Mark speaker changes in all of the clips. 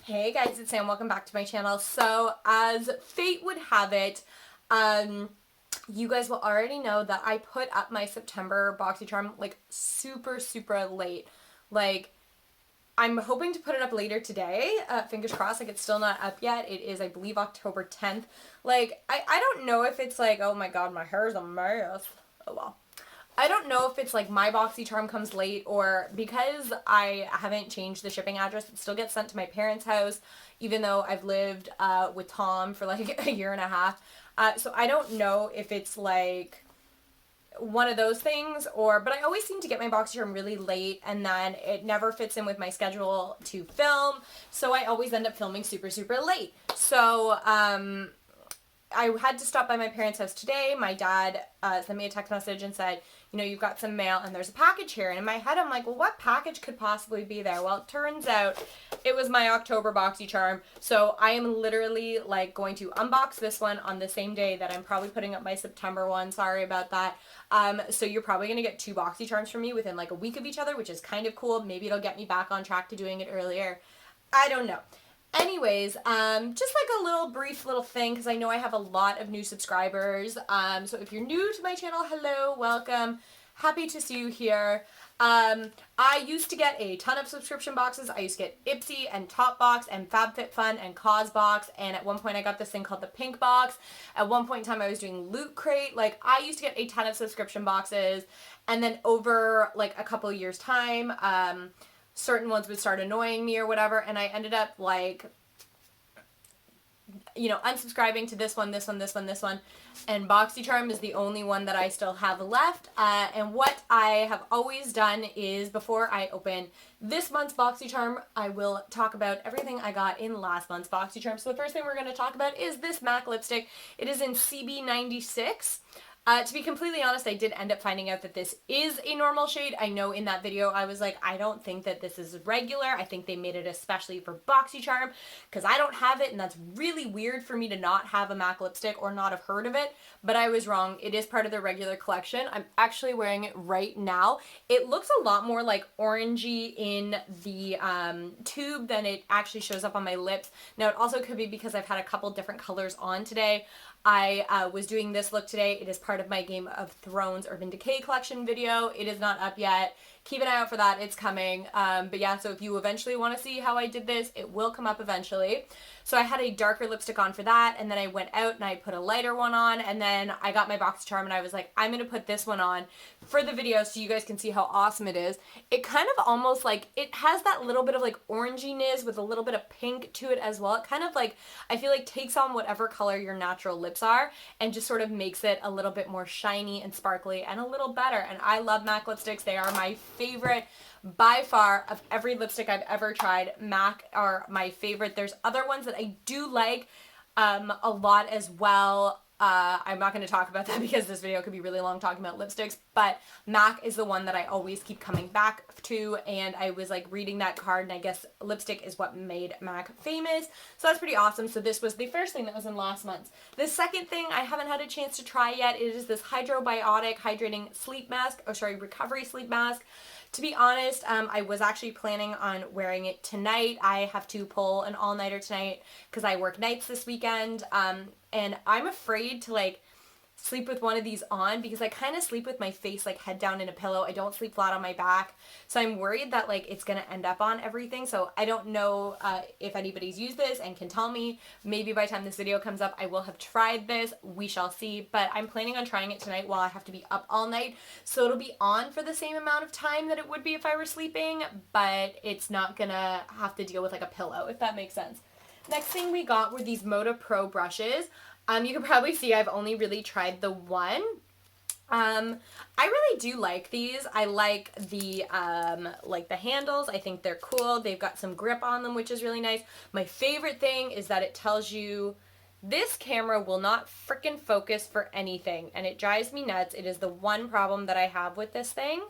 Speaker 1: Hey guys, it's Sam. Welcome back to my channel. So, as fate would have it, you guys will already know that I put up my September Boxycharm like super late. Like, I'm hoping to put it up later today. Fingers crossed, like it's still not up yet. It is, I believe, October 10th. Like, I don't know if it's like, oh my god, my hair's a mess. Oh well. I don't know if it's like my Boxycharm comes late or because I haven't changed the shipping address, it still gets sent to my parents' house, even though I've lived with Tom for like a year and a half. So I don't know if it's like one of those things but I always seem to get my Boxycharm really late and then it never fits in with my schedule to film. So I always end up filming super late. So, I had to stop by my parents' house today. My dad sent me a text message and said, you know, you've got some mail and there's a package here. And in my head, I'm like, well, what package could possibly be there? Well, it turns out it was my October Boxycharm. So I am literally like going to unbox this one on the same day that I'm probably putting up my September one. Sorry about that. So you're probably going to get two Boxycharms from me within like a week of each other, which is kind of cool. Maybe it'll get me back on track to doing it earlier. I don't know. Anyways, just like a little brief little thing because I know I have a lot of new subscribers. So if you're new to my channel, hello, welcome. Happy to see you here. I used to get a ton of subscription boxes. I used to get Ipsy and Top Box and FabFitFun and CosBox, and at one point I got this thing called the Pink Box. At one point in time I was doing Loot Crate. Like, I used to get a ton of subscription boxes, and then over like a couple of years time, certain ones would start annoying me or whatever, and I ended up like, you know, unsubscribing to this one, and Boxycharm is the only one that I still have left. And what I have always done is before I open this month's Boxycharm, I will talk about everything I got in last month's Boxycharm. So the first thing we're going to talk about is this MAC lipstick. It is in CB96. To be completely honest, I did end up finding out that this is a normal shade. I know in that video I was like, I don't think that this is regular. I think they made it especially for Boxycharm because I don't have it, and that's really weird for me to not have a MAC lipstick or not have heard of it, but I was wrong. It is part of the regular collection. I'm actually wearing it right now. It looks a lot more like orangey in the tube than it actually shows up on my lips. Now, it also could be because I've had a couple different colors on today. I was doing this look today. It is part of my Game of Thrones Urban Decay collection video. It is not up yet. Keep an eye out for that. It's coming. But yeah, so if you eventually want to see how I did this, it will come up eventually. So I had a darker lipstick on for that, and then I went out and I put a lighter one on, and then I got my Boxycharm and I was like, I'm going to put this one on for the video so you guys can see how awesome it is. It kind of almost like, it has that little bit of like oranginess with a little bit of pink to it as well. It kind of like, I feel like takes on whatever color your natural lips are and just sort of makes it a little bit more shiny and sparkly and a little better. And I love MAC lipsticks. They are my favorite by far of every lipstick I've ever tried. MAC are my favorite. There's other ones that I do like a lot as well. I'm not going to talk about that because this video could be really long talking about lipsticks, but MAC is the one that I always keep coming back to, and I was like reading that card, and I guess lipstick is what made MAC famous, so that's pretty awesome. So this was the first thing that was in last month's. The second thing I haven't had a chance to try yet, it is this Hydrobiotic Hydrating Sleep Mask, Recovery Sleep Mask. To be honest, I was actually planning on wearing it tonight. I have to pull an all-nighter tonight because I work nights this weekend, and I'm afraid to like sleep with one of these on because I kind of sleep with my face like head down in a pillow. I don't sleep flat on my back, so I'm worried that like it's gonna end up on everything. So I don't know if anybody's used this and can tell me. Maybe by the time this video comes up I will have tried this. We shall see, but I'm planning on trying it tonight while I have to be up all night, so it'll be on for the same amount of time that it would be if I were sleeping, but it's not gonna have to deal with like a pillow, if that makes sense. Next thing we got were these Moda Pro brushes. You can probably see I've only really tried the one. I really do like these. I like the handles. I think they're cool. They've got some grip on them, which is really nice. My favorite thing is that it tells you this camera will not frickin' focus for anything, and it drives me nuts. It is the one problem that I have with this thing.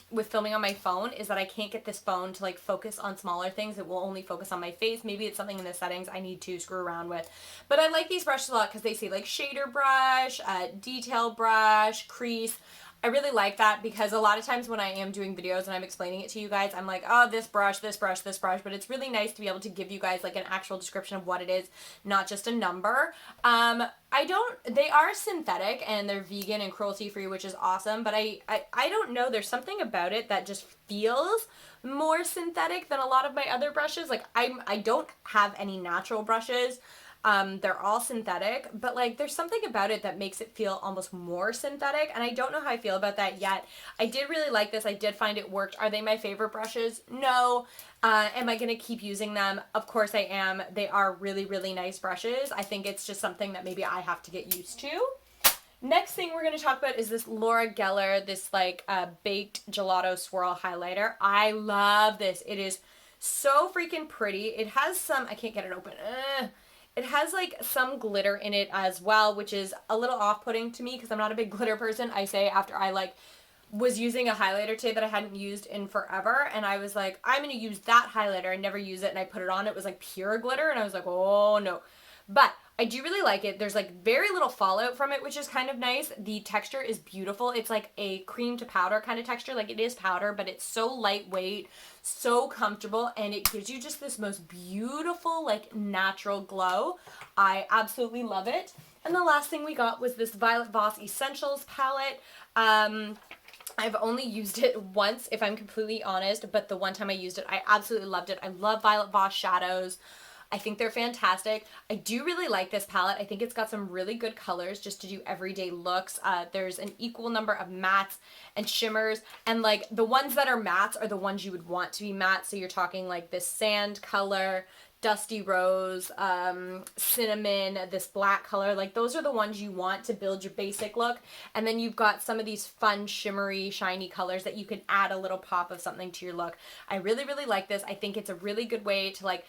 Speaker 1: With filming on my phone is that I can't get this phone to like focus on smaller things. It will only focus on my face. Maybe it's something in the settings I need to screw around with. But I like these brushes a lot because they say like shader brush, detail brush, crease. I really like that because a lot of times when I am doing videos and I'm explaining it to you guys, I'm like, oh, this brush, this brush, this brush, but it's really nice to be able to give you guys like an actual description of what it is, not just a number. They are synthetic and they're vegan and cruelty free, which is awesome, but I don't know, there's something about it that just feels more synthetic than a lot of my other brushes. Like I don't have any natural brushes. They're all synthetic, but like there's something about it that makes it feel almost more synthetic, and I don't know how I feel about that yet. I did really like this. I did find it worked. Are they my favorite brushes? No. Am I going to keep using them? Of course I am. They are really, really nice brushes. I think it's just something that maybe I have to get used to. Next thing we're going to talk about is this Laura Geller, this like baked gelato swirl highlighter. I love this. It is so freaking pretty. It has some, I can't get it open. It has like some glitter in it as well, which is a little off-putting to me because I'm not a big glitter person. I say after I like was using a highlighter today that I hadn't used in forever, and I was like, I'm going to use that highlighter. I never use it, and I put it on. It was like pure glitter, and I was like, oh no. But I do really like it. There's like very little fallout from it, which is kind of nice. The texture is beautiful. It's like a cream to powder kind of texture. Like it is powder, but it's so lightweight, so comfortable, and it gives you just this most beautiful like natural glow. I absolutely love it. And the last thing we got was this Violet Voss Essentials palette. I've only used it once, if I'm completely honest, but the one time I used it, I absolutely loved it. I love Violet Voss shadows. I think they're fantastic. I do really like this palette. I think it's got some really good colors just to do everyday looks. There's an equal number of mattes and shimmers, and like the ones that are mattes are the ones you would want to be matte. So you're talking like this sand color, dusty rose, cinnamon, this black color. Like those are the ones you want to build your basic look. And then you've got some of these fun, shimmery, shiny colors that you can add a little pop of something to your look. I really, really like this. I think it's a really good way to like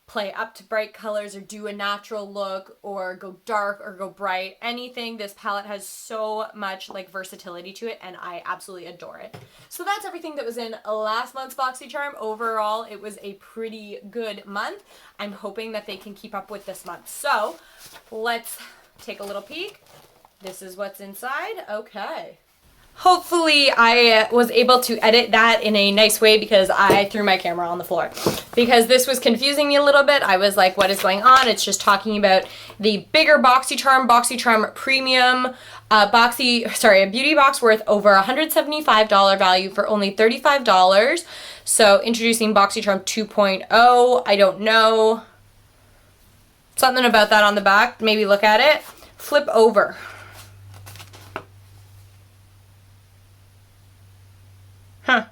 Speaker 1: play up to bright colors or do a natural look or go dark or go bright, anything. This palette has so much like versatility to it, and I absolutely adore it. So that's everything that was in last month's Boxycharm. Overall, it was a pretty good month. I'm hoping that they can keep up with this month. So let's take a little peek. This is what's inside. Okay. Hopefully I was able to edit that in a nice way because I threw my camera on the floor. Because this was confusing me a little bit. I was like, what is going on? It's just talking about the bigger Boxycharm Premium, a beauty box worth over $175 value for only $35. So introducing Boxycharm 2.0, I don't know. Something about that on the back, maybe look at it. Flip over. Huh.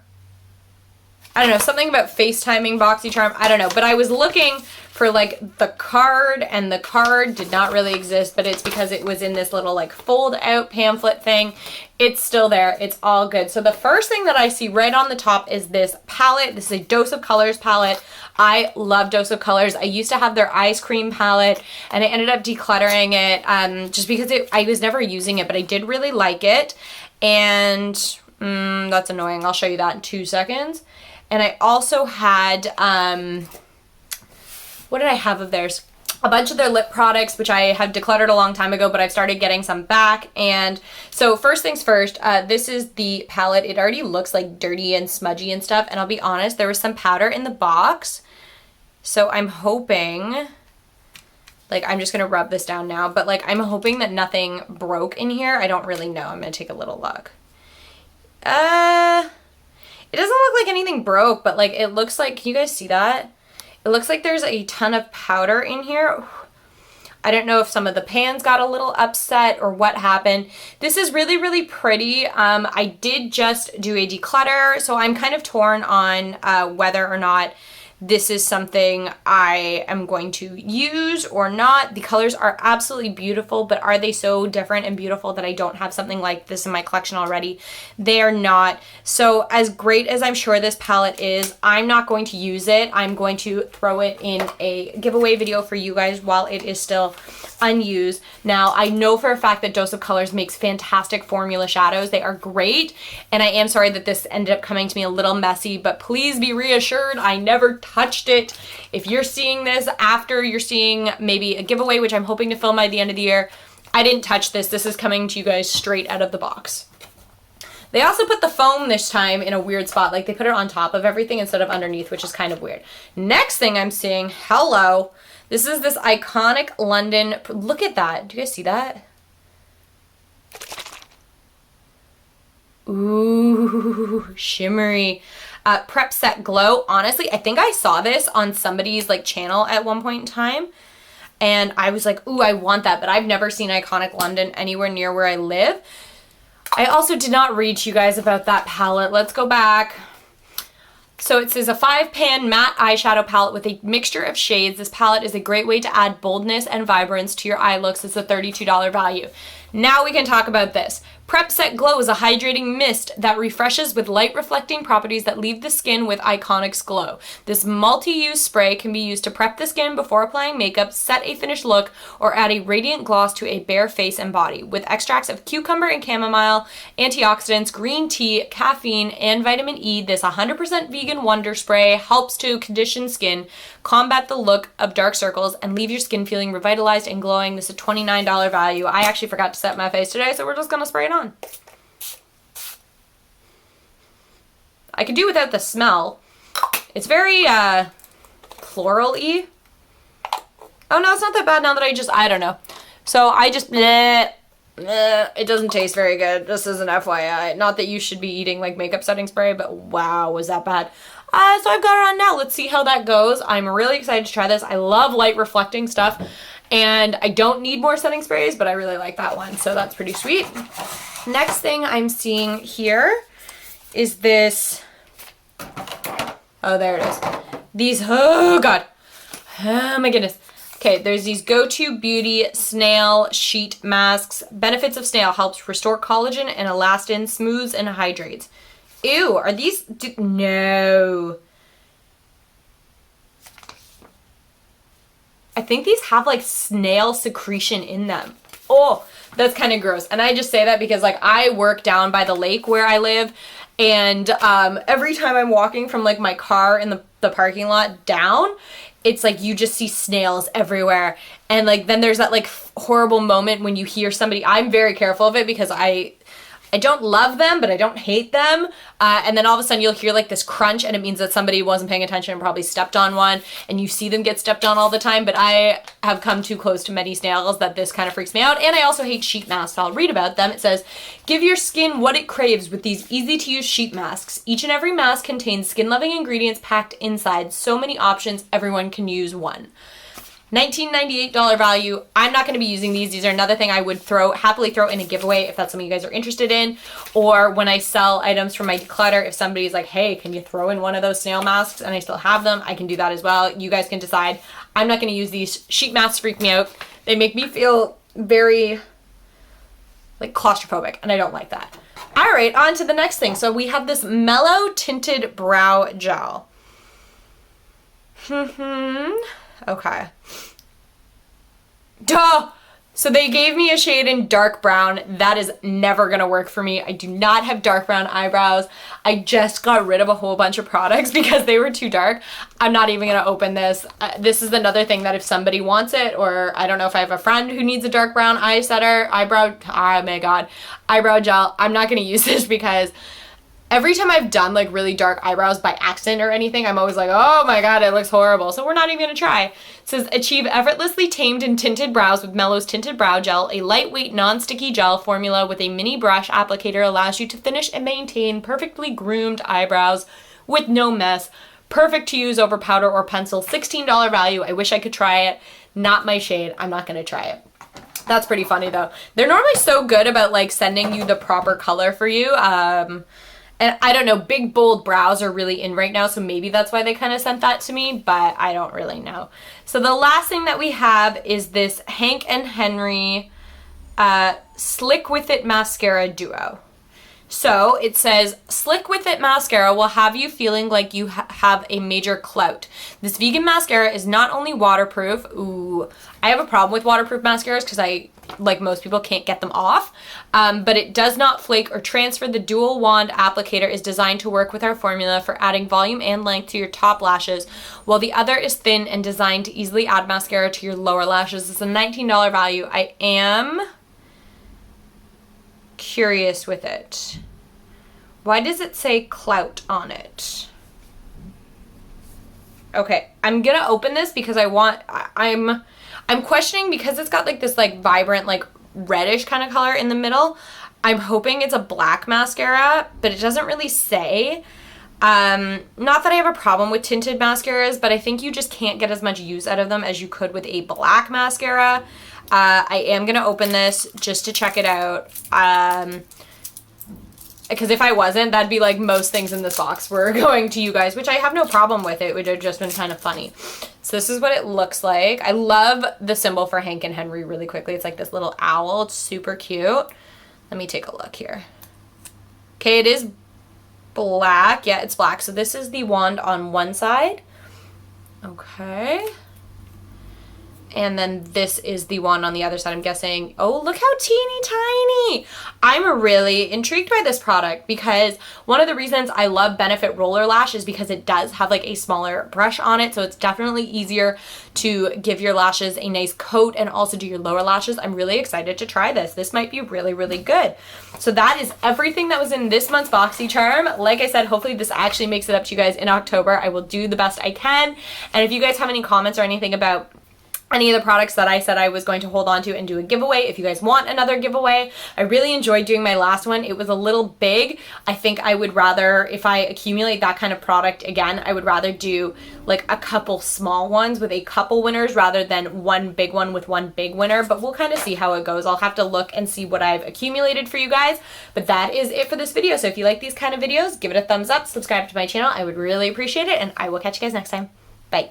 Speaker 1: I don't know, something about FaceTiming Boxycharm, I don't know, but I was looking for like the card, and the card did not really exist, but it's because it was in this little like fold out pamphlet thing. It's still there, it's all good. So the first thing that I see right on the top is this palette. This is a Dose of Colors palette. I love Dose of Colors. I used to have their ice cream palette, and I ended up decluttering it just because I was never using it, but I did really like it. And that's annoying. I'll show you that in 2 seconds. And I also had, what did I have of theirs? A bunch of their lip products, which I had decluttered a long time ago, but I've started getting some back. And so first things first, this is the palette. It already looks like dirty and smudgy and stuff. And I'll be honest, there was some powder in the box. So I'm hoping, like, I'm just going to rub this down now, but like, I'm hoping that nothing broke in here. I don't really know. I'm going to take a little look. It doesn't look like anything broke, but like it looks like, can you guys see that? It looks like there's a ton of powder in here. I don't know if some of the pans got a little upset or what happened. This is really, really pretty. I did just do a declutter, so I'm kind of torn on whether or not this is something I am going to use or not. The colors are absolutely beautiful, but are they so different and beautiful that I don't have something like this in my collection already? They are not. So as great as I'm sure this palette is, I'm not going to use it. I'm going to throw it in a giveaway video for you guys while it is still unused. Now, I know for a fact that Dose of Colors makes fantastic formula shadows. They are great, and I am sorry that this ended up coming to me a little messy, but please be reassured, I never touched it. If you're seeing this after you're seeing maybe a giveaway, which I'm hoping to film by the end of the year, I didn't touch this. This is coming to you guys straight out of the box. They also put the foam this time in a weird spot. Like they put it on top of everything instead of underneath, which is kind of weird. Next thing I'm seeing, hello. This is this Iconic London. Look at that. Do you guys see that? Ooh, shimmery. Prep Set Glow. Honestly, I think I saw this on somebody's like channel at one point in time. And I was like, ooh, I want that. But I've never seen Iconic London anywhere near where I live. I also did not read to you guys about that palette. Let's go back. So it says a 5-pan matte eyeshadow palette with a mixture of shades. This palette is a great way to add boldness and vibrance to your eye looks. It's a $32 value. Now we can talk about this. Prep Set Glow is a hydrating mist that refreshes with light reflecting properties that leave the skin with Iconic's glow. This multi-use spray can be used to prep the skin before applying makeup, set a finished look, or add a radiant gloss to a bare face and body. With extracts of cucumber and chamomile, antioxidants, green tea, caffeine, and vitamin E, this 100% vegan wonder spray helps to condition skin, combat the look of dark circles, and leave your skin feeling revitalized and glowing. This is a $29 value. I actually forgot to set my face today, so we're just gonna spray it on. I could do without the smell. It's very floral-y. Oh no, it's not that bad now that I don't know. So I just, it doesn't taste very good. This is an FYI. Not that you should be eating like makeup setting spray, but wow, was that bad. So I've got it on now. Let's see how that goes. I'm really excited to try this. I love light reflecting stuff. And I don't need more setting sprays, but I really like that one. So that's pretty sweet. Next thing I'm seeing here is this. Oh, there it is. These, oh God. Oh my goodness. Okay, there's these Go-To Beauty Snail Sheet Masks. Benefits of snail: helps restore collagen and elastin, smooths and hydrates. Ew, are these, no. I think these have like snail secretion in them. Oh, that's kind of gross. And I just say that because like I work down by the lake where I live, and every time I'm walking from like my car in the parking lot down, it's like you just see snails everywhere. And like then there's that like horrible moment when you hear somebody, I'm very careful of it because I don't love them, but I don't hate them. And then all of a sudden you'll hear like this crunch, and it means that somebody wasn't paying attention and probably stepped on one, and you see them get stepped on all the time. But I have come too close to many snails that this kind of freaks me out. And I also hate sheet masks. I'll read about them. It says, give your skin what it craves with these easy to use sheet masks. Each and every mask contains skin loving ingredients packed inside. So many options, everyone can use one. $19.98 value. I'm not going to be using these. These are another thing I would happily throw in a giveaway if that's something you guys are interested in. Or when I sell items from my declutter, if somebody's like, hey, can you throw in one of those snail masks and I still have them, I can do that as well. You guys can decide. I'm not going to use these. Sheet masks freak me out. They make me feel very like claustrophobic, and I don't like that. All right, on to the next thing. So we have this Mellow Tinted Brow Gel. Okay. Duh! So they gave me a shade in dark brown. That is never gonna work for me. I do not have dark brown eyebrows. I just got rid of a whole bunch of products because they were too dark. I'm not even gonna open this. This is another thing that if somebody wants it, or I don't know if I have a friend who needs a dark brown eyebrow gel, I'm not gonna use this because every time I've done like really dark eyebrows by accident or anything, I'm always like, oh my God, it looks horrible. So we're not even gonna try. It says, achieve effortlessly tamed and tinted brows with Mellow's Tinted Brow Gel. A lightweight, non-sticky gel formula with a mini brush applicator allows you to finish and maintain perfectly groomed eyebrows with no mess. Perfect to use over powder or pencil. $16 value. I wish I could try it. Not my shade. I'm not gonna try it. That's pretty funny though. They're normally so good about like sending you the proper color for you. And I don't know, big, bold brows are really in right now, so maybe that's why they kind of sent that to me, but I don't really know. So the last thing that we have is this Hank and Henry Slick With It Mascara Duo. So it says, Slick With It Mascara will have you feeling like you have a major clout. This vegan mascara is not only waterproof. Ooh, I have a problem with waterproof mascaras because I, like most people, can't get them off. But it does not flake or transfer. The dual wand applicator is designed to work with our formula for adding volume and length to your top lashes, while the other is thin and designed to easily add mascara to your lower lashes. It's a $19 value. I am curious with it. Why does it say clout on it? Okay, I'm gonna open this because I'm questioning, because it's got like this like vibrant like reddish kind of color in the middle. I'm hoping it's a black mascara, but it doesn't really say. Not that I have a problem with tinted mascaras, but I think you just can't get as much use out of them as you could with a black mascara. I am gonna open this just to check it out. Because if I wasn't, that'd be like most things in this box were going to you guys, which I have no problem with. It would have just been kind of funny. So this is what it looks like. I love the symbol for Hank and Henry really quickly. It's like this little owl. It's super cute. Let me take a look here. Okay, it is black. Yeah, it's black. So this is the wand on one side. Okay. And then this is the one on the other side, I'm guessing. Oh, look how teeny tiny. I'm really intrigued by this product because one of the reasons I love Benefit Roller Lash is because it does have like a smaller brush on it. So it's definitely easier to give your lashes a nice coat and also do your lower lashes. I'm really excited to try this. This might be really, really good. So that is everything that was in this month's Boxycharm. Like I said, hopefully this actually makes it up to you guys in October. I will do the best I can. And if you guys have any comments or anything about any of the products that I said I was going to hold on to and do a giveaway, if you guys want another giveaway. I really enjoyed doing my last one. It was a little big. I think I would rather, if I accumulate that kind of product again, I would rather do like a couple small ones with a couple winners rather than one big one with one big winner, but we'll kind of see how it goes. I'll have to look and see what I've accumulated for you guys, but that is it for this video. So if you like these kind of videos, give it a thumbs up, subscribe to my channel. I would really appreciate it, and I will catch you guys next time. Bye.